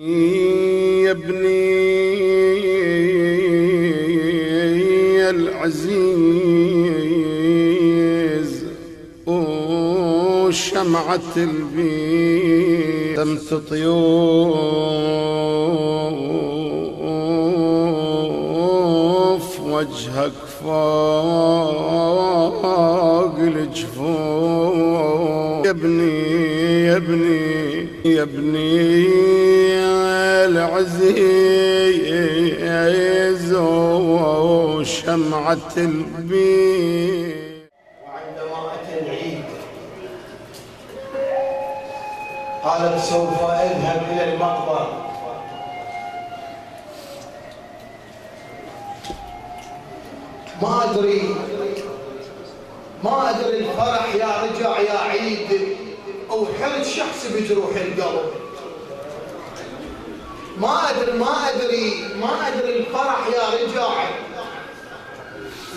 يا ابني العزيز وشمعة البيت تمت طيوف وجهك فوق الجفوف يا ابني يا ابني يا ابني العزيز وشمعة البيت. وعندما أتى العيد قالت سوف أذهب إلى المقبرة. ما أدري الفرح يا رجع يا عيد أو حرج شخص بجروح القلب. ما أدري الفرح يا رجع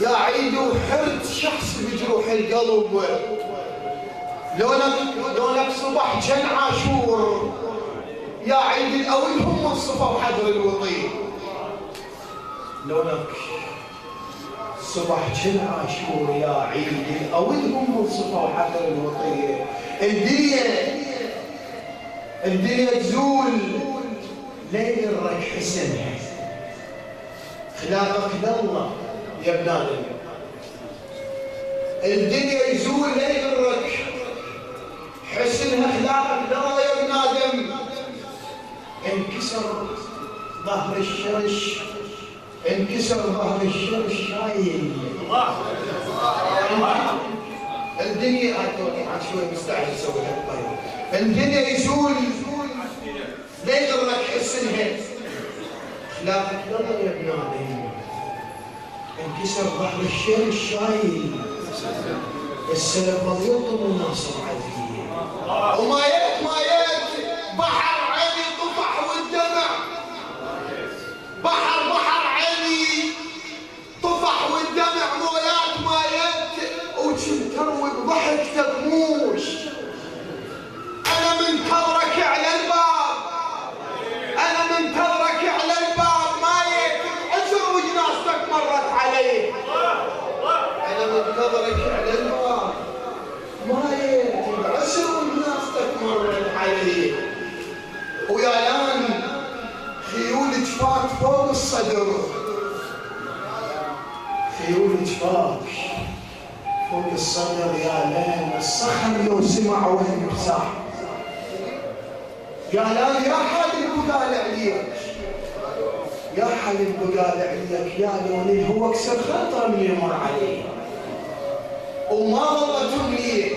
يا عيد وحرج شخص بجروح القلب. لونك صبح جن عاشور يا عيد الأولهم والصفا وحضر الوطين. لونك صبح جن عاشور يا عيد الأولهم والصفا وحضر الوطين. الدنيا تزول ليل الرك حسنها خلافك لله يا ابن آدم. الدنيا يزول ليل الرك حسنها خلافك لله يا ابن آدم. انكسر ظهر الشرش شايل. الدنيا عاد شوي مستعجل اسوي هالطيب. الدنيا يزول ليل الرك حسنها خلافك لله يا ابن آدم. انكسر ظهر الشرش شايل. السلف يطلب الناصر عزيز وما يت بحر عيني طفح والدمع. بحر عيني طفح والدمع مويات ما يت وكنت تروي بضحك تبموش. انا منتظرك على الباب ما يت عشر وجنازتك مرت علي. انا منتظرك على الباب ما يت عشر وجنازتك مرت علي. ويا لان خيول جفاك فوق الصدر. خيول جفاك فوق الصدر يا لين الصخر لو سمع وين بساح. يا لان يا حال البقال عليك يا لون هو اكسر خطر من يمر عليه. وما ظلت امنيه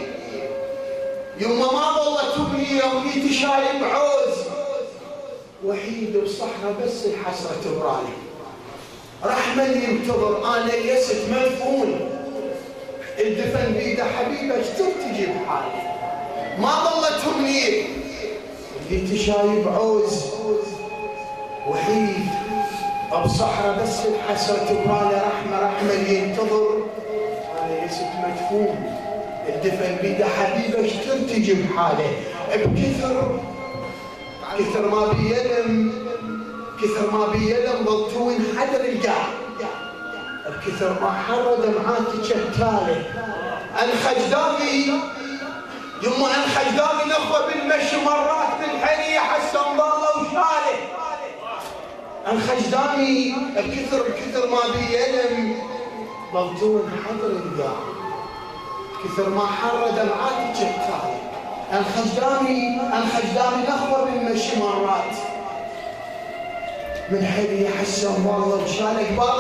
يوم ما ظلت امنيه وميتي شايب عوز وحيد وصحراء بس الحسرة تبرالي. رحمة اللي ينتظر انا يست مدفون الدفن بيده حبيبه اشتر تجيب حالي. ما ظلت امنيه اللي تشايب عوز وحيد بصحراء بس الحسرة تبرالي. رحمة اللي ينتظر انا يست مدفون الدفن بيده حبيبه اشتر تجيب حاله. كثر ما بيلم ضلتون حدر القاع. بكثر ما حر دمعاتي شتاله. انخج دامي نخوه بالمشي مرات بالحنيه حسن ضله وشاله. انخج دامي بكثر ما بيلم ضلتون حدر القاع. كثر ما حر دمعاتي شتاله. انخج دامي نخوه بالمشي مرات من حيلي حسن والله وشال قبال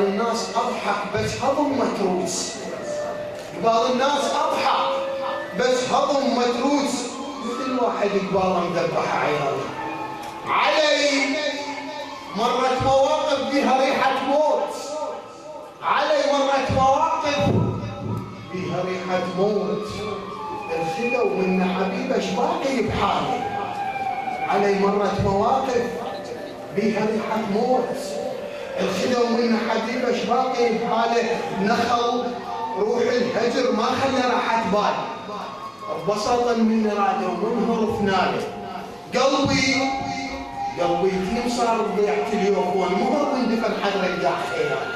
الناس اضحك بس هضم متروس. قبال الناس اضحك بس هضم متروس. مثل واحد قباله مذبح عياله. علي مرت مواقف بها ريحه موت. الخلو من حبيبه شباقي بحالي. علي مرت مواقف بها ريحه موت. الخلو من حبيبه شباقي بحاله. نخل روح الهجر ما خلى راحت بال. بسطا من راده ومنهر فناله. قلب قلبي يتيم صار بضيعة اليوفون، مو وندفن حضر القاع خيال.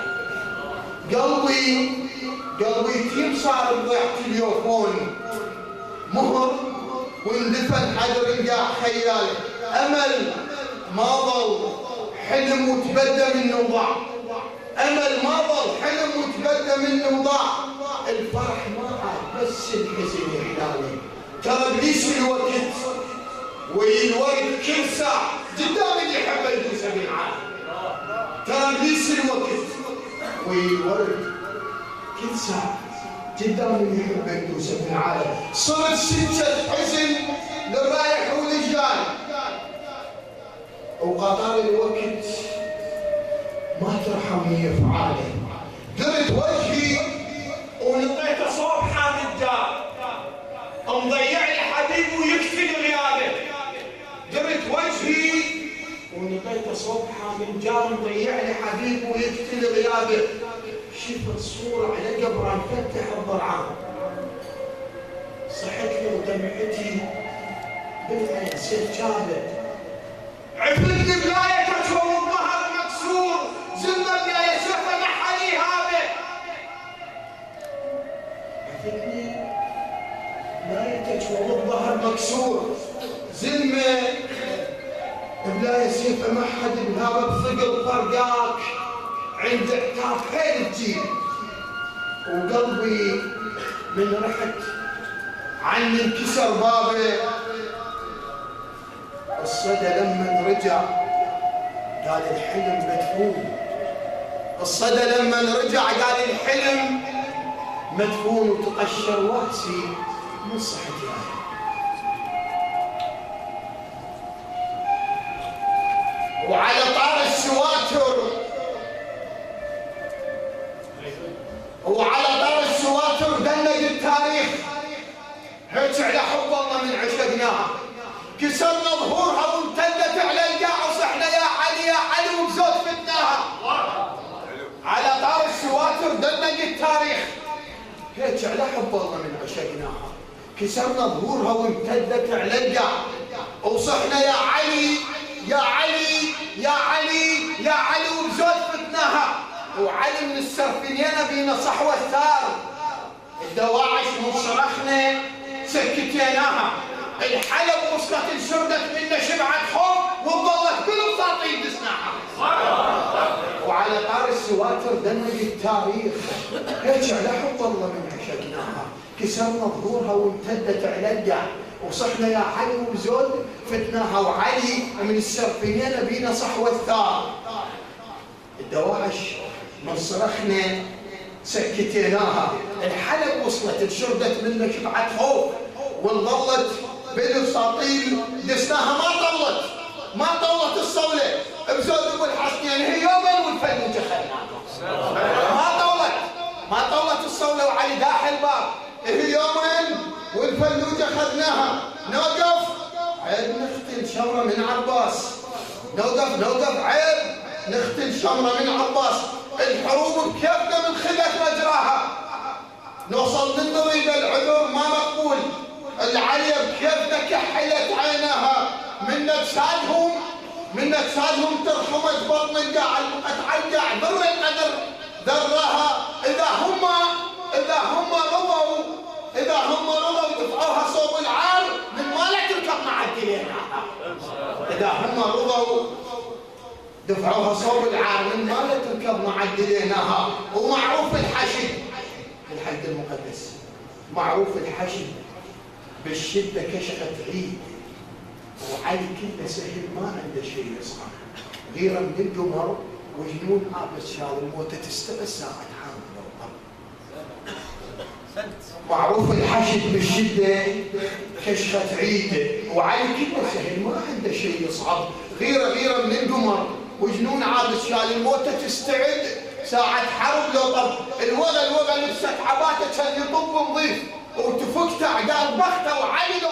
قلبي يتيم صار بضيعة اليوفون، مهر واندفن حجر القاع خيال. امل ما ظل حلم وتبدى منه ضاع، امل ما ظل حلم وتبدى منه ضاع. الفرح ما عاد بس الحزن يحلالي، ترى ابليس الوقت والورد كل ساعه قدام اللي يحب يدوسه بالعالم. ترى ابليس الوقت والورد كل ساعه قدام اللي يحب يدوسه بالعالم. صرت سكه حزن للرايح والجاي، وقطار الوقت ما ترحمني افعاله. درت وجهي ونطيته صوب حامد دار، مضيع لي حبيبي ويكفي غيابه. درت وجهي ونطيته صوب حامد دار، مضيع لي حبيبي ويكفي غيابه. شفت صورة على قبره مفتح الضرعان، صحت لي ودمعتي بالعين سجابه. عفلت بلايته والظهر مكسور، زلمه بلايه شفه نحلي هابه. عفلتني بلايتك والظهر مكسور، زلمه بلايه سيفه ما حد بهابه بثقل فرقاك عند عتاب حيل تجيب. وقلبي من رحت عني انكسر بابه. الصدى لما رجع قال الحلم مدفون، الصدى لما رجع قال الحلم مدفون. وتقشر راسي من صحتي وعلى طار السواتر، وعلى طار السواتر دنق التاريخ. هيك على حب الله من عشقناها، كسرنا ظهورها وامتدت على القاع وصحنا يا علي يا علي وبزود فتناها. على طار السواتر دنق التاريخ، هيك على حب الله من عشقناها، كسرنا ظهورها وامتدت على القاع وصحنا يا علي يا علي يا علي يا علي وبزود فتناها. وعلي من السرفنين بينا صحوة الثار، الدواعش من صرخنا سكتيناها. الحلب وصلت انشردت منا شبعة حب وظلت كل بساطين دسناها. وعلى طار السواتر دنق التاريخ، هيك على حب الله من عشقناها، كسرنا ظهورها وامتدت على القاع وصحنا يا علي وبزود فتناها. وعلي من السرفنين بينا صحوة الثار، الدواعش من صرخنا سكتيناها. الحلب وصلت انشردت منا شبعة خوف وانظلت بالبساطيل دسناها. ما طلت الصولة بزود ابو الحسنين هي يومين والفلوجة خلناها. ما طلت الصولة وعلي داح الباب هي يومين والفلوجة خذناها. نوقف عيب نختل شمرة من عباس، نوقف عيب نختل شمرة من عباس. الحروب بكيفنا من خلت مجراها، نوصل للنضيب العذر ما مقبول. العليا بكيفنا كحلت عينها، من اجسادهم ترحمت بطن القاع اتعلقع ذر القدر ذرها. اذا هم رضوا دفعوها صوب العار من ما لا تركب مع الدلينها. اذا هم رضوا دفعوها صوب العار من ما لا تركب مع الدلينها. ومعروف الحشد الحد المقدس، معروف الحشد بالشدة كشفت عيد. وعلي كله سهل ما عنده شيء يصعب، غيره من القمر وجنون عابس شال الموتة تستبس ساعة حامل الأرض. معروف الحشد بالشدة كشفت عيده. وعلي كله سهل ما عنده شيء يصعب، غيره من القمر وجنون عابس شال الموتة تستعد ساعة حرب لو طب. الوغى لبست عباته كان يطب نظيف وتفكت اعداد بخته. وعلي لو